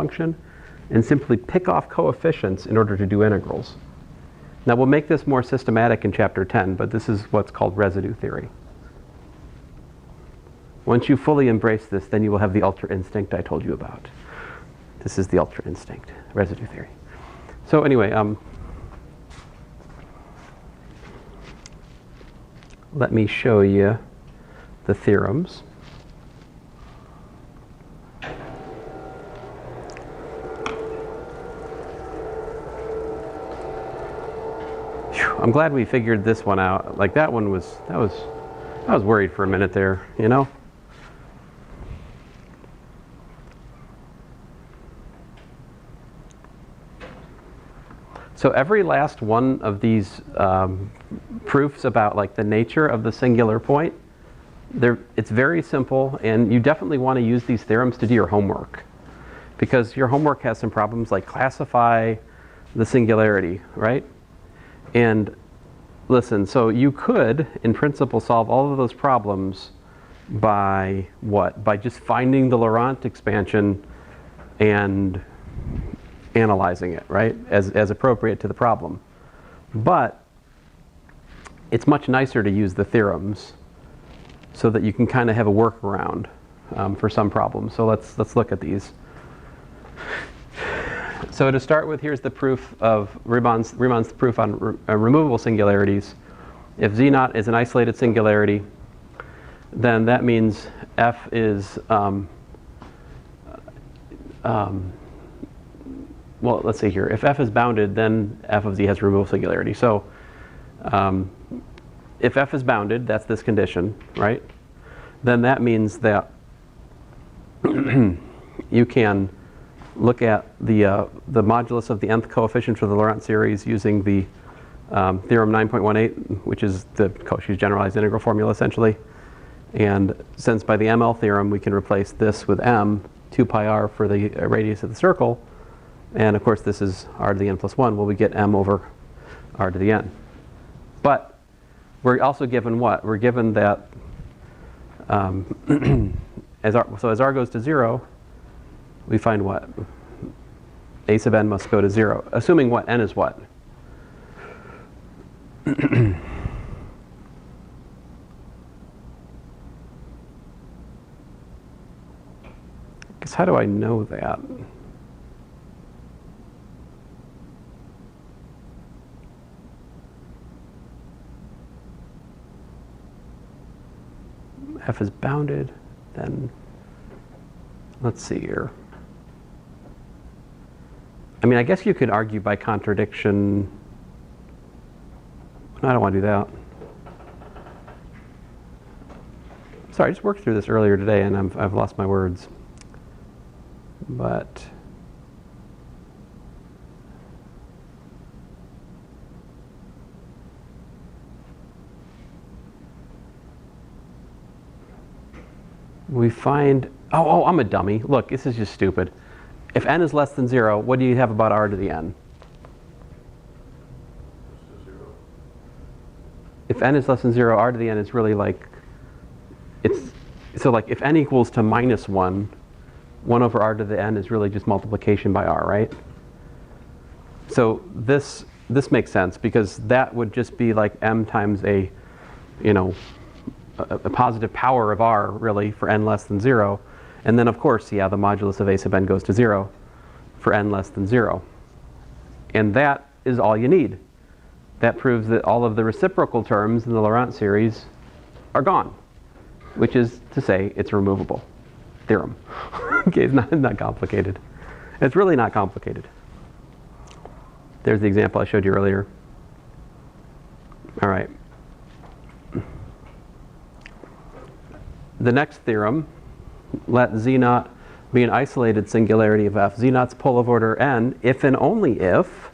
function and simply pick off coefficients in order to do integrals. Now we'll make this more systematic in chapter 10, but this is what's called residue theory. Once you fully embrace this, then you will have the ultra instinct I told you about. This is the ultra instinct, residue theory. So anyway, let me show you the theorems. I'm glad we figured this one out. Like that one was, I was worried for a minute there, you know? So every last one of these proofs about like the nature of the singular point, it's very simple, and you definitely want to use these theorems to do your homework, because your homework has some problems like classify the singularity, right? And listen, so you could, in principle, solve all of those problems by what? By just finding the Laurent expansion and analyzing it, right? As appropriate to the problem. But it's much nicer to use the theorems so that you can kind of have a workaround for some problems. So let's look at these. So to start with, here's the proof of Riemann's proof on removable singularities. If Z0 is an isolated singularity, then that means F is, well, let's see here. If F is bounded, then F of Z has removable singularity. So if F is bounded, that's this condition, right? Then that means that you can look at the modulus of the nth coefficient for the Laurent series using the theorem 9.18, which is the Cauchy's generalized integral formula essentially. And since by the ML theorem we can replace this with m, 2 pi r for the radius of the circle, and of course this is r to the n plus 1, well we get m over r to the n. But we're also given what? We're given that as r goes to 0, we find what? A sub n must go to 0, assuming what? N is what? Because how do I know that? F is bounded, then let's see here. I mean, I guess you could argue by contradiction. No, I don't want to do that. Sorry, I just worked through this earlier today and I've lost my words. But we find, oh, I'm a dummy. Look, this is just stupid. If n is less than 0, what do you have about r to the n? If n is less than 0, r to the n is really like, so like if n equals to minus 1, 1 over r to the n is really just multiplication by r, right? So this makes sense, because that would just be like m times a positive power of r, really, for n less than 0. And then, of course, yeah, the modulus of a sub n goes to 0 for n less than 0. And that is all you need. That proves that all of the reciprocal terms in the Laurent series are gone, which is to say it's removable. Theorem. Okay, it's not complicated. It's really not complicated. There's the example I showed you earlier. All right. The next theorem, let Z0 be an isolated singularity of F. Z0's pole of order n, if and only if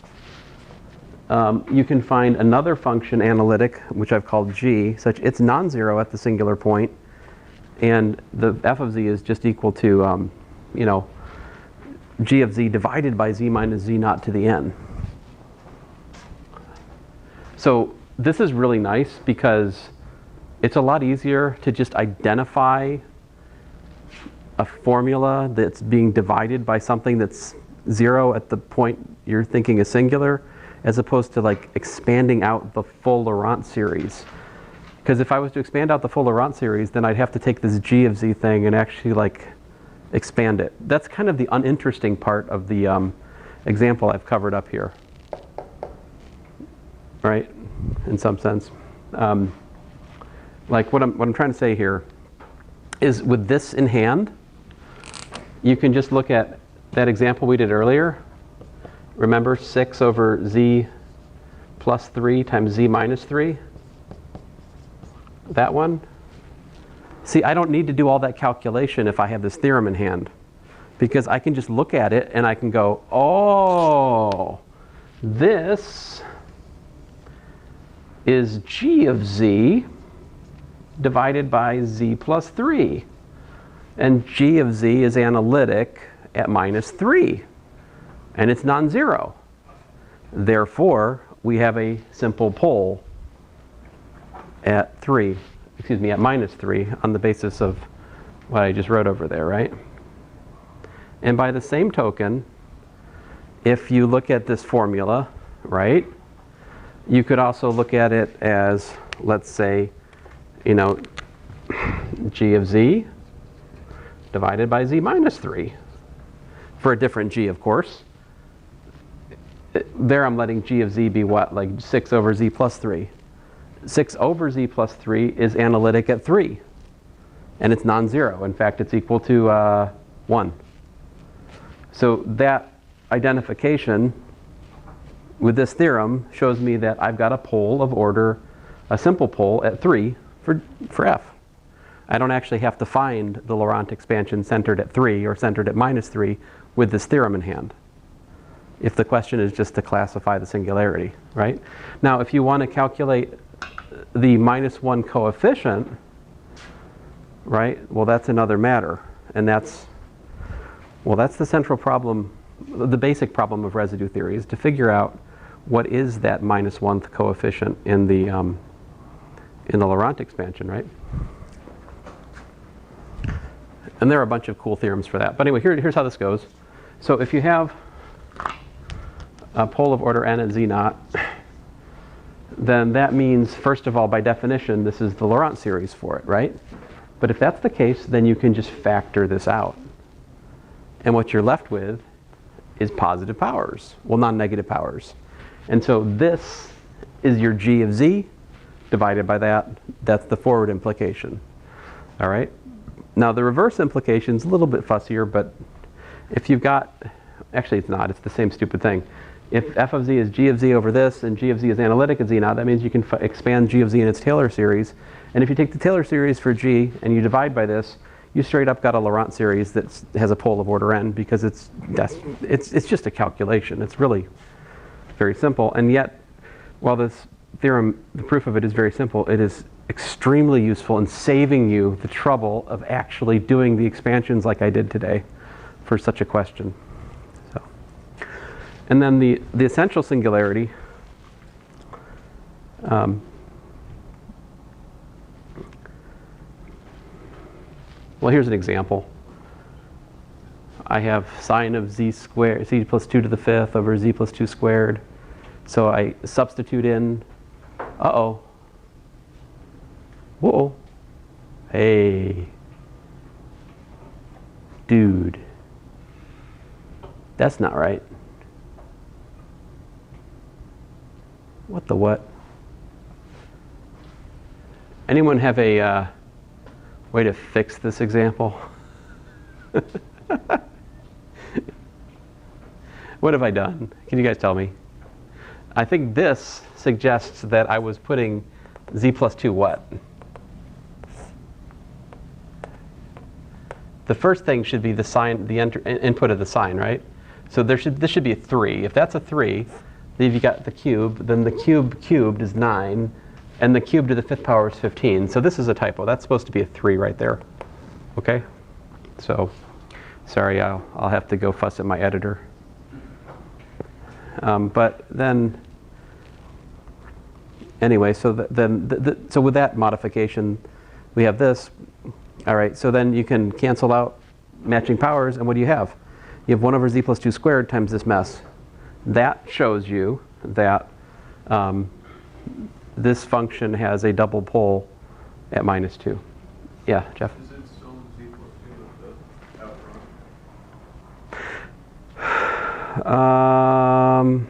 you can find another function analytic, which I've called g, such it's non-zero at the singular point, and the f of z is just equal to, g of z divided by z minus z0 to the n. So this is really nice because it's a lot easier to just identify a formula that's being divided by something that's 0 at the point you're thinking is singular, as opposed to like expanding out the full Laurent series. Because if I was to expand out the full Laurent series, then I'd have to take this g of z thing and actually like expand it. That's kind of the uninteresting part of the example I've covered up here, right? In some sense. Like what I'm trying to say here is, with this in hand, you can just look at that example we did earlier. Remember 6 over z plus 3 times z minus 3? That one? See, I don't need to do all that calculation if I have this theorem in hand, because I can just look at it and I can go, oh, this is g of z divided by z plus 3. And g of z is analytic at minus 3. And it's non-zero. Therefore, we have a simple pole at minus 3 on the basis of what I just wrote over there, right? And by the same token, if you look at this formula, right, you could also look at it as, let's say, g of z divided by z minus 3 for a different g, of course. There I'm letting g of z be what? Like 6 over z plus 3. 6 over z plus 3 is analytic at 3. And it's non-zero. In fact, it's equal to 1. So that identification with this theorem shows me that I've got a pole of order, a simple pole at 3 for f. I don't actually have to find the Laurent expansion centered at 3 or centered at minus 3 with this theorem in hand, if the question is just to classify the singularity, right? Now, if you want to calculate the minus 1 coefficient, right, well, that's another matter. And that's the central problem, the basic problem of residue theory, is to figure out what is that minus 1th coefficient in the Laurent expansion, right? And there are a bunch of cool theorems for that. But anyway, here's how this goes. So if you have a pole of order n at z naught, then that means, first of all, by definition, this is the Laurent series for it, right? But if that's the case, then you can just factor this out. And what you're left with is positive powers, well, non-negative powers. And so this is your g of z divided by that. That's the forward implication, all right? Now, the reverse implication is a little bit fussier, but if you've got, actually it's not, it's the same stupid thing. If f of z is g of z over this, and g of z is analytic at z naught, that means you can expand g of z in its Taylor series. And if you take the Taylor series for g and you divide by this, you straight up got a Laurent series that has a pole of order n, because it's just a calculation. It's really very simple. And yet, while this theorem, the proof of it is very simple, it is extremely useful in saving you the trouble of actually doing the expansions like I did today for such a question. So, and then the essential singularity, well, here's an example. I have sine of z squared, z plus 2 to the 5th over z plus 2 squared. So I substitute in, uh-oh. Whoa. Hey. Dude. That's not right. What the what? Anyone have a way to fix this example? What have I done? Can you guys tell me? I think this suggests that I was putting z plus 2 what? The first thing should be the sign, the input of the sign, right? So this should be a 3. If that's a 3, then you've got the cube, then the cube cubed is 9, and the cube to the 5th power is 15. So this is a typo. That's supposed to be a 3 right there. Okay? So, sorry, I'll have to go fuss at my editor. But then, anyway, so so with that modification, we have this. All right, so then you can cancel out matching powers, and what do you have? You have 1 over z plus 2 squared times this mess. That shows you that this function has a double pole at minus 2. Yeah, Jeff? Is it still z plus 2 with the out front?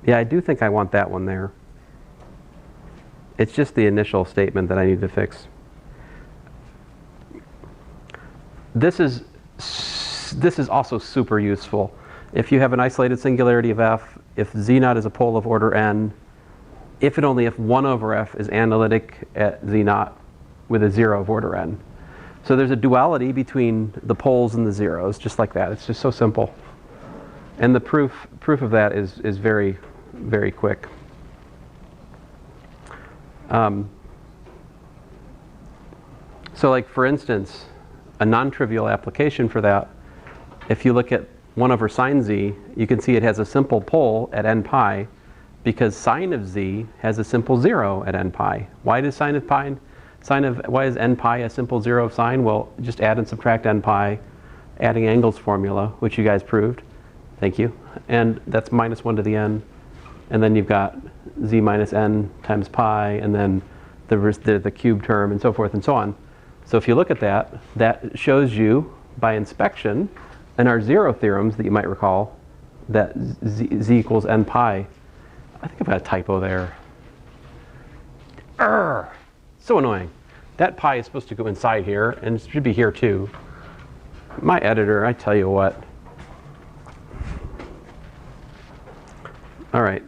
Yeah, I do think I want that one there. It's just the initial statement that I need to fix. This is also super useful. If you have an isolated singularity of f, if z naught is a pole of order n, if and only if 1 over f is analytic at z naught with a 0 of order n. So there's a duality between the poles and the zeros, just like that. It's just so simple. And the proof of that is very, very quick. So like, for instance, a non-trivial application for that, if you look at 1 over sine z, you can see it has a simple pole at n pi because sine of z has a simple 0 at n pi. Why is why is n pi a simple 0 of sine? Well, just add and subtract n pi, adding angles formula, which you guys proved. Thank you. And that's minus 1 to the n. And then you've got z minus n times pi, and then the cube term, and so forth and so on. So if you look at that, that shows you by inspection, in our 0 theorems that you might recall, that z equals n pi. I think I've got a typo there. So annoying. That pi is supposed to go inside here, and it should be here too. My editor, I tell you what. All right.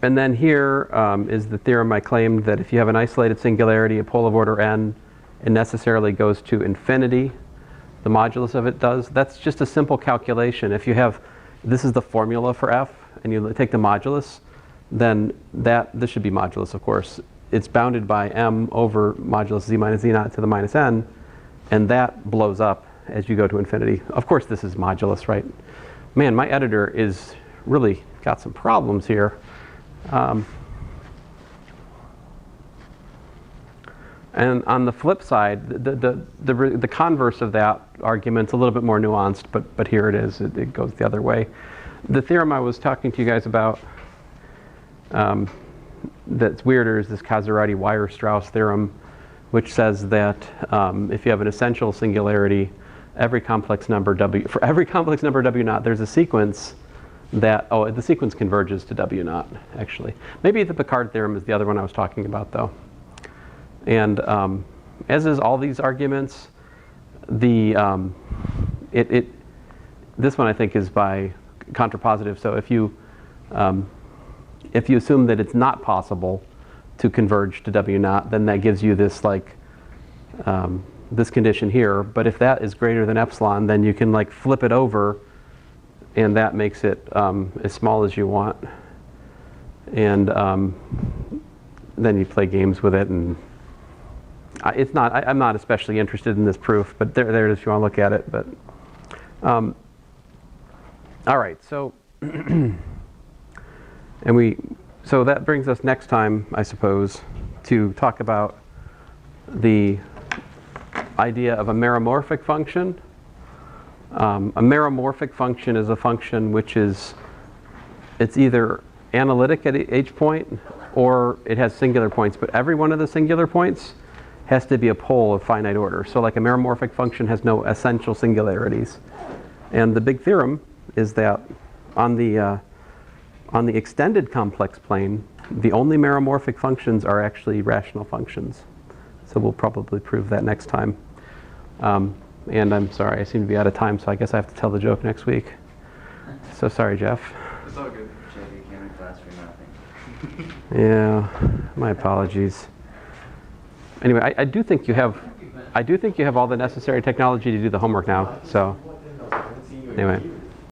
And then here is the theorem I claimed that if you have an isolated singularity, a pole of order n, it necessarily goes to infinity. The modulus of it does. That's just a simple calculation. If you have, this is the formula for f, and you take the modulus, then this should be modulus, of course. It's bounded by m over modulus z minus z naught to the minus n, and that blows up as you go to infinity. Of course, this is modulus, right? Man, my editor is really got some problems here. And on the flip side, the converse of that argument's a little bit more nuanced, but here it is. It goes the other way. The theorem I was talking to you guys about that's weirder is this Casorati-Weierstrass theorem, which says that if you have an essential singularity, for every complex number w naught, there's a sequence that, the sequence converges to w naught, actually. Maybe the Picard theorem is the other one I was talking about, though. And as is all these arguments, this one I think is by contrapositive. So if you assume that it's not possible to converge to w naught, then that gives you this this condition here. But if that is greater than epsilon, then you can flip it over, and that makes it as small as you want. And then you play games with it, and I'm not especially interested in this proof, but there it is if you want to look at it. But all right, so so that brings us next time, I suppose, to talk about the idea of a meromorphic function. A meromorphic function is a function which it's either analytic at each point or it has singular points, but every one of the singular points has to be a pole of finite order. So like a meromorphic function has no essential singularities. And the big theorem is that on the extended complex plane, the only meromorphic functions are actually rational functions. So we'll probably prove that next time. And I'm sorry, I seem to be out of time, so I guess I have to tell the joke next week. So sorry, Jeff. It's all good. Jeff, you came in class for nothing. Yeah, my apologies. Anyway, I do think you have all the necessary technology to do the homework now. So anyway.